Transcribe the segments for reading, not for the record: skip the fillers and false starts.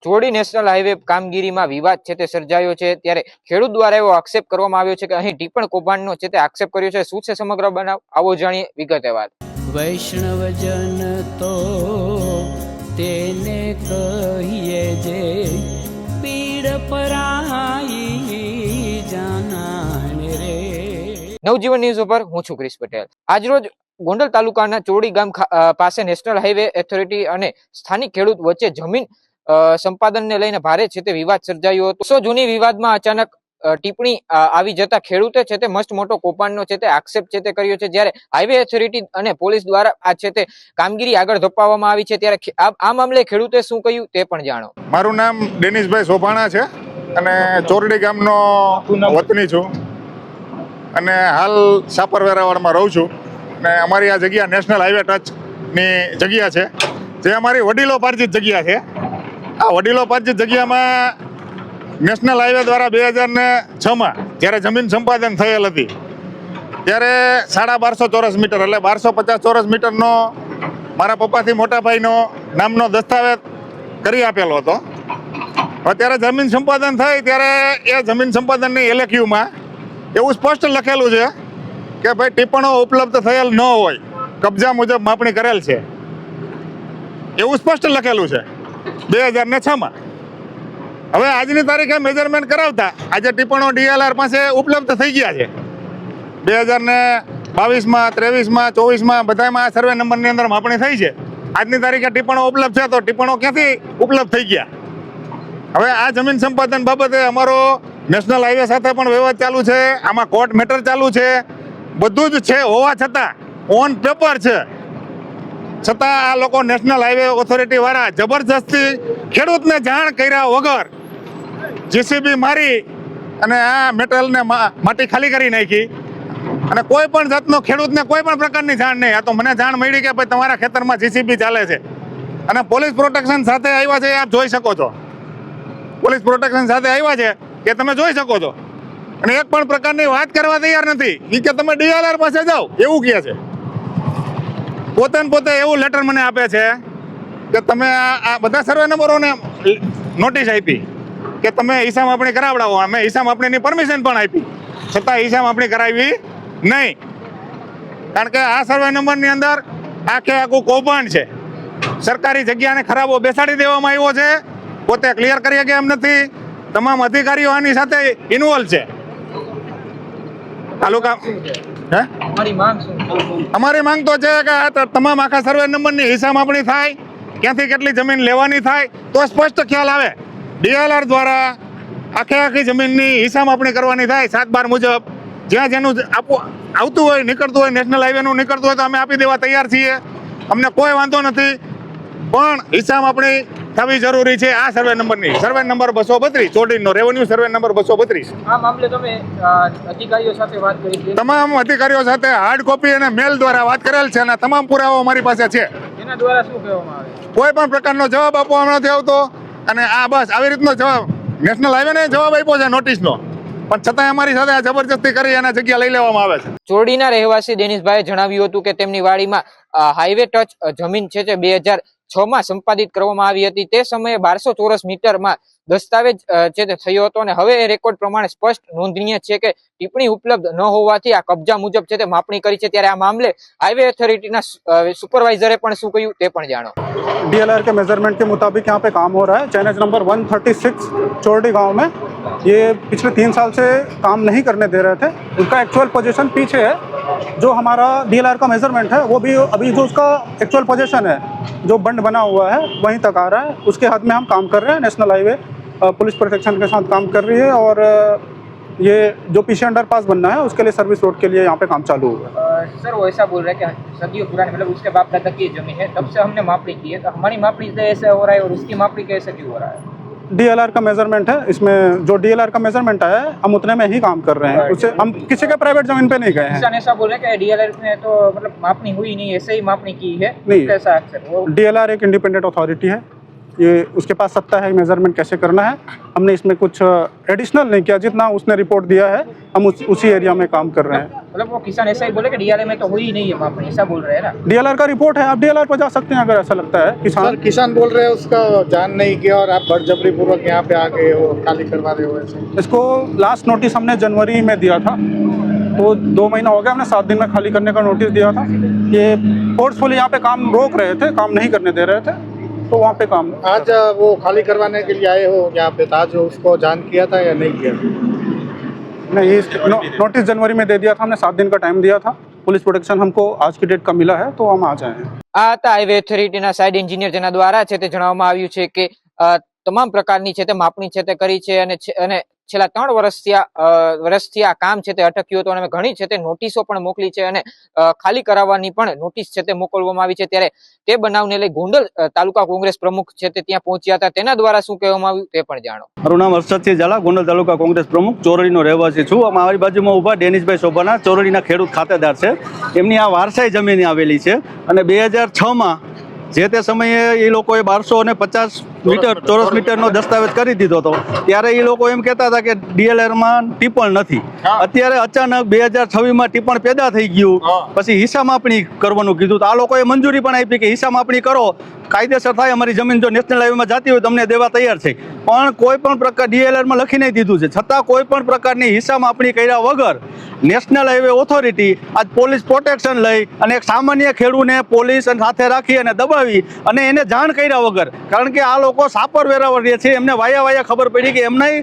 ચોરડી national highway કામગીરીમાં વિવાદ છે તે સર્જાયો છે ત્યારે ખેડૂત દ્વારા એવો આક્ષેપ કરવામાં આવ્યો છે કે અહીં ટીપણ કૌભાંડનો છે તે આક્ષેપ કર્યો છે। શું છે સમગ્ર બનાવ, આવો જાણીએ વિગતે વાત। વૈષ્ણવજન તો તેને કહીએ જે પીડ પરાઈ જાનાને રે। નવજીવન ન્યૂઝ ઉપર હું છું ક્રિશ પટેલ। આજરોજ ગોંડલ તાલુકાના ચોરડી ગામ પાસે નેશનલ હાઈવે ઓથોરિટી અને સ્થાનિક ખેડૂત વચ્ચે જમીન સંપાદનને લઈને ભારે છે તે વિવાદ સર્જાયો હતો। સો જૂની વિવાદમાં અચાનક ટિપ્પણી આવી જતા ખેડૂતે છે તે મસ્ત મોટો કૌભાંડનો છે તે આક્ષેપ છે તે કર્યો છે। જ્યારે હાઈવે ઓથોરિટી અને પોલીસ દ્વારા આ છે તે કામગીરી આગળ ધપાવવામાં આવી છે ત્યારે આ મામલે ખેડૂતે શું કહ્યું તે પણ જાણો। મારું નામ ડેનિશભાઈ સોભાણા છે અને ચોરડી ગામનો વતની છું અને હાલ સાપર વેરાવળમાં રહું છું। અને અમારી આ જગ્યા નેશનલ હાઈવે ટચની જગ્યા છે, જે અમારી વડીલો પાર્જિત જગ્યા છે। આ વડીલો પાર્જિત જગ્યામાં નેશનલ હાઈવે દ્વારા 2006માં જ્યારે જમીન સંપાદન થયેલ હતી ત્યારે 1250 ચોરસ મીટર એટલે 1250 ચોરસ મીટરનો મારા પપ્પાથી મોટા ભાઈનો નામનો દસ્તાવેજ કરી આપેલો હતો। અત્યારે જમીન સંપાદન થઈ ત્યારે એ જમીન સંપાદનની LQમાં એવું સ્પષ્ટ લખેલું છે કે ભાઈ ટિપ્પણો ઉપલબ્ધ થયેલ ન હોય, કબજા મુજબ માપણી કરેલ છે, એવું સ્પષ્ટ લખેલું છે 2006માં। હવે આજની તારીખે મેજરમેન્ટ કરાવતા આજે ટિપ્પણો DLR પાસે ઉપલબ્ધ થઈ ગયા છે। 2022માં, 23માં, 24માં બધામાં સર્વે નંબરની અંદર માપણી થઈ છે। આજની તારીખે ટિપ્પણો ઉપલબ્ધ છે તો ટિપ્પણો ક્યાંથી ઉપલબ્ધ થઈ ગયા? હવે આ જમીન સંપાદન બાબતે અમારો નેશનલ હાઈવે સાથે પણ વિવાદ ચાલુ છે, આમાં કોર્ટ મેટર ચાલુ છે, બધું જ છે હોવા છતાં ઓન પેપર છે છતાં આ લોકો નેશનલ હાઈવે ઓથોરિટી વાળા જબરજસ્તી ખેડૂતને જાણ કર્યા વગર JCB મારી અને આ મેટલને માટી ખાલી કરી નાખી અને કોઈ પણ જાતનો ખેડૂતને કોઈ પણ પ્રકારની જાણ નહીં। આ તો મને જાણ મળી કે ભાઈ તમારા ખેતરમાં JCB ચાલે છે અને પોલીસ પ્રોટેક્શન સાથે આવ્યા છે, આપ જોઈ શકો છો। પોલીસ પ્રોટેક્શન સાથે આવ્યા છે કે તમે જોઈ શકો છો અને એક પણ પ્રકારની વાત કરવા તૈયાર નથી। એ કે તમે DLR પાસે જાઓ એવું કહે છે। પોતે એવું લેટર મને આપે છે કે તમે આ બધા સર્વે નંબરોને નોટિસ આપી કે તમે હિસાબ માપણી કરાવડાવો। અમે હિસાબ માપણીની પરમિશન પણ આપી છતાં હિસાબ માપણી કરાવી નહીં, કારણ કે આ સર્વે નંબરની અંદર આખું કૌભાંડ છે। સરકારી જગ્યાને ખરાબો બેસાડી દેવામાં આવ્યો છે, પોતે ક્લિયર કરી શકે એમ નથી, તમામ અધિકારીઓ આની સાથે ઇન્વોલ્વ છે। તાલુકા અમારી માંગ તો છે કે આ તમામ આખા સર્વે નંબરની હિસાબ માપણી થાય, ક્યાંથી કેટલી જમીન લેવાની થાય તો સ્પષ્ટ ખ્યાલ આવે। DLR દ્વારા આખી જમીનની હિસાબ માપણી કરવાની થાય 7/12 મુજબ, જ્યાં જેનું આવતું હોય, નીકળતું હોય, નેશનલ હાઈવેનું નીકળતું હોય તો અમે આપી દેવા તૈયાર છીએ, અમને કોઈ વાંધો નથી, પણ હિસાબ માપણી થવી જરૂરી છે। આ સર્વે નંબરની સર્વે નંબર 232 ચોરડીનો રેવન્યુ સર્વે નંબર 232। આ મામલે તમે અધિકારીઓ સાથે વાત કરી? તમામ અધિકારીઓ સાથે હાર્ડ કોપી અને મેલ દ્વારા વાત કરેલ છે અને તમામ પુરાવાઓ અમારી પાસે છે। એના દ્વારા શું કહેવામાં આવે? કોઈ પણ પ્રકારનો જવાબ આપવામાં નથી આવતો અને આ બસ આવી રીતનો જવાબ નેશનલ હાઈવેને જવાબ આપ્યો છે નોટિસનો, પણ છતાં અમારી સાથે આ જબરજસ્તી કરી અને જગ્યા લઈ લેવામાં આવે છે। ચોરડીના રહેવાસી ડેનિશભાઈએ જણાવ્યું હતું કે તેમની વાડીમાં હાઈવે ટચ જમીન છે જે 2006માં સંપાદિત કરવામાં આવી હતી। તે સમયે 1200 ચોરસ મીટરમાં દસ્તાવેજ છે તે થયો હતો અને હવે એ રેકોર્ડ પ્રમાણે સ્પષ્ટ નોંધનીય છે કે ટિપ્પણી ઉપલબ્ધ ન હોવાથી આ કબજા મુજબ છે તે માપણી કરી છે। ત્યારે આ મામલે હાઈવે ઓથોરિટીના સુપરવાઇઝરે પણ શું કહ્યું તે પણ જાણો। DLR के मेजरमेंट के मुताबिक यहाँ पे काम हो रहा है। चैनेज नंबर 136 चोरडी गांव में ये पिछले 3 साल से काम नहीं करने दे रहे थे। उनका एक्चुअल पोजीशन पीछे है, जो हमारा DLR का मेजरमेंट है वो भी अभी जो उसका एक्चुअल पोजीशन है जो बंड बना हुआ है वहीं तक आ रहा है, उसके हद में हम काम कर रहे हैं। नेशनल हाईवे पुलिस प्रोटेक्शन के साथ काम कर रही है और ये जो पीछे अंडरपास बनना है उसके लिए सर्विस रोड के लिए यहाँ पे काम चालू हुआ है। सर वो ऐसा बोल रहे हैं कि सदियों पुरानी मतलब उसके बाप दादा की जमीन है, तब से हमने मापनी की है, तो हमारी मापनी से ऐसे हो रहा है और उसकी मापनी कैसे क्यों हो रहा है? DLR का मेजरमेंट है, इसमें जो DLR का मेजरमेंट आया है हम उतने में ही काम कर रहे हैं, उससे हम किसी के प्राइवेट जमीन पे नहीं गए हैं। ऐसा बोल रहे हैं कि DLR में तो मतलब मापनी हुई नहीं, ऐसे ही मापनी की है, नहीं, कैसा अक्सर वो DLR एक इंडिपेंडेंट अथॉरिटी है, ये उसके पास सत्ता है मेजरमेंट कैसे करना है। हमने इसमें कुछ एडिशनल नहीं किया, जितना उसने रिपोर्ट दिया है हम उसी एरिया में काम कर रहे हैं। मतलब वो किसान ऐसा ही बोले कि डीआरए में तो हुई ही नहीं है मापनी, ऐसा बोल रहे हैं ना। डीएलआर का रिपोर्ट है, आप डीएलआर पर जा सकते हैं अगर ऐसा लगता है। सर किसान बोल रहे हैं उसका जान नहीं किया और आप बड़जबरी पूर्वक यहाँ पे आ गए हो, खाली करवा रहे हो ऐसे। इसको लास्ट नोटिस हमने जनवरी में दिया था, तो 2 महीना हो गया, हमने 7 दिन में खाली करने का नोटिस दिया था। ये फोर्सफुली यहाँ पे काम रोक रहे थे, काम नहीं करने दे रहे थे, तो वहाँ पे काम। आज वो खाली करवाने के लिए आए हो यहाँ पे, तो आज उसको जान किया था या नहीं किया? नहीं, नोटिस जनवरी में दे दिया था हमने, 7 दिन का टाइम दिया था। पुलिस प्रोटेक्शन हमको आज की डेट का मिला है, तो हम आ जाए। આ હતા હાઈવે ઓથોરિટીના સાઇડ એન્જિનિયર, જેના દ્વારા છે તે જણાવવામાં આવ્યું છે કે તમામ પ્રકારની છે તે માપણી છે તે કરી છે અને છેલ્લા 3 વર્ષથી આ કામ છે તે અટક્યું હતું અને ઘણી છે તે નોટિસો પણ મોકલી છે અને ખાલી કરાવવાની પણ નોટિસ છે તે મોકલવામાં આવી છે। ત્યારે તે બનાવને લઈ ગોંડલ તાલુકા કોંગ્રેસ પ્રમુખ છે તે ત્યાં પહોંચ્યા હતા, તેના દ્વારા શું કહેવામાં આવ્યું તે પણ જાણો। મારું નામ હર્ષદસિંહ ઝાલા, ગોંડલ તાલુકા કોંગ્રેસ પ્રમુખ, ચોરડીનો રહેવાસી છું। મારી બાજુમાં ઊભા ડેનિશભાઈ સોભાના, ચોરડીના ખેડૂત ખાતેદાર છે। એમની આ વારસાઈ જમીન આવેલી છે અને 2006માં જે તે સમયે એ લોકોએ 1250 મીટર ચોરસ મીટરનો દસ્તાવેજ કરી દીધો હતો। ત્યારે એ લોકો એમ કહેતા હતા કે ડીએલઆરમાં ટીપણ નથી। અત્યારે અચાનક 2026માં ટીપણ પેદા થઈ ગયું, પછી હિસ્સા માપણી કરવાનું કીધું, તો આ લોકોએ મંજૂરી પણ આપી કે હિસ્સા માપણી કરો, કાયદેસર થાય, અમારી જમીન જો નેશનલ હાઈવેમાં જતી હોય તમને દેવા તૈયાર છે। પણ કોઈ પણ પ્રકાર ડીએલઆરમાં લખી નહીં દીધું છે, છતાં કોઈ પણ પ્રકારની હિસ્સા માપણી કર્યા વગર નેશનલ હાઈવે ઓથોરિટી આજ પોલીસ પ્રોટેક્શન લઈ અને એક સામાન્ય ખેડૂતને પોલીસ સાથે રાખી અને દબાવી અને એને જાણ કર્યા વગર, કારણ કે આ લોકો સાપર વેરાવળ છે, એમને વાયા ખબર પડી કે એમના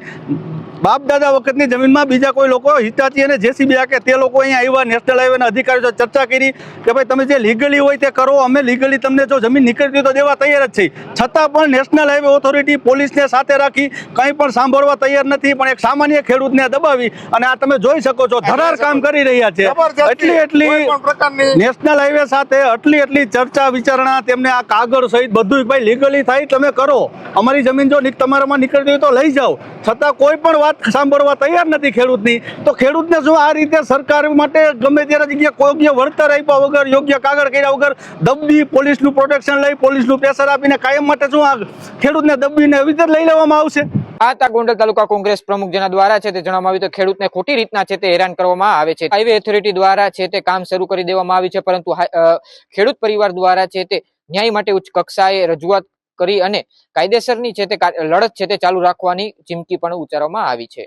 બાપ દાદા વખતની જમીનમાં બીજા કોઈ લોકો હિતાચી અને જેસીબી કે તે લોકો અહીંયા આવ્યા, નેશનલ હાઈવેના અધિકારીઓ ચર્ચા કરી કે ભાઈ તમે જે લીગલી હોય તે કરો, અમે લીગલી તમને જો જમીન નીકળતી હોય તો દેવા તૈયાર જ છે। છતાં પણ નેશનલ હાઈવે ઓથોરિટી પોલીસને સાથે રાખી કંઈ પણ સાંભળવા તૈયાર નથી, પણ એક સામાન્ય ખેડૂતને દબાવી અને આ તમે જોઈ શકો છો ધરાર કામ કરી રહ્યા છે। એટલી નેશનલ હાઈવે સાથે એટલી ચર્ચા વિચારણા, તેમને આ કાગળ સહિત બધું ભાઈ લીગલી થાય તમે કરો, અમારી જમીન જો તમારામાં નીકળતી હોય તો લઈ જાઓ, છતાં કોઈ પણ વાત સાંભળવા તૈયાર નથી ખેડૂતની। તો ખેડૂતને જો આ રીતે સરકાર માટે ગમે ત્યારે જગ્યાએ યોગ્ય વળતર આપ્યા વગર, યોગ્ય કાગળ કર્યા વગર દબી, પોલીસનું પ્રોટેક્શન લઈ, પોલીસનું પ્રેશર આપીને કાયમ માટે શું આ ખેડૂતને દબીને એવી રીતે લઈ લેવામાં આવશે? આ હતા ગોંડલ તાલુકા કોંગ્રેસ પ્રમુખ, જેના દ્વારા છે તે જણાવવામાં આવ્યું કે ખેડૂતને ખોટી રીતના છે તે હેરાન કરવામાં આવે છે। હાઈવે ઓથોરિટી દ્વારા છે તે કામ શરૂ કરી દેવામાં આવ્યું છે, પરંતુ ખેડૂત પરિવાર દ્વારા છે તે ન્યાય માટે ઉચ્ચ કક્ષાએ રજૂઆત કરી અને કાયદેસરની છે તે લડત છે તે ચાલુ રાખવાની ચીમકી પણ ઉચ્ચારવામાં આવી છે।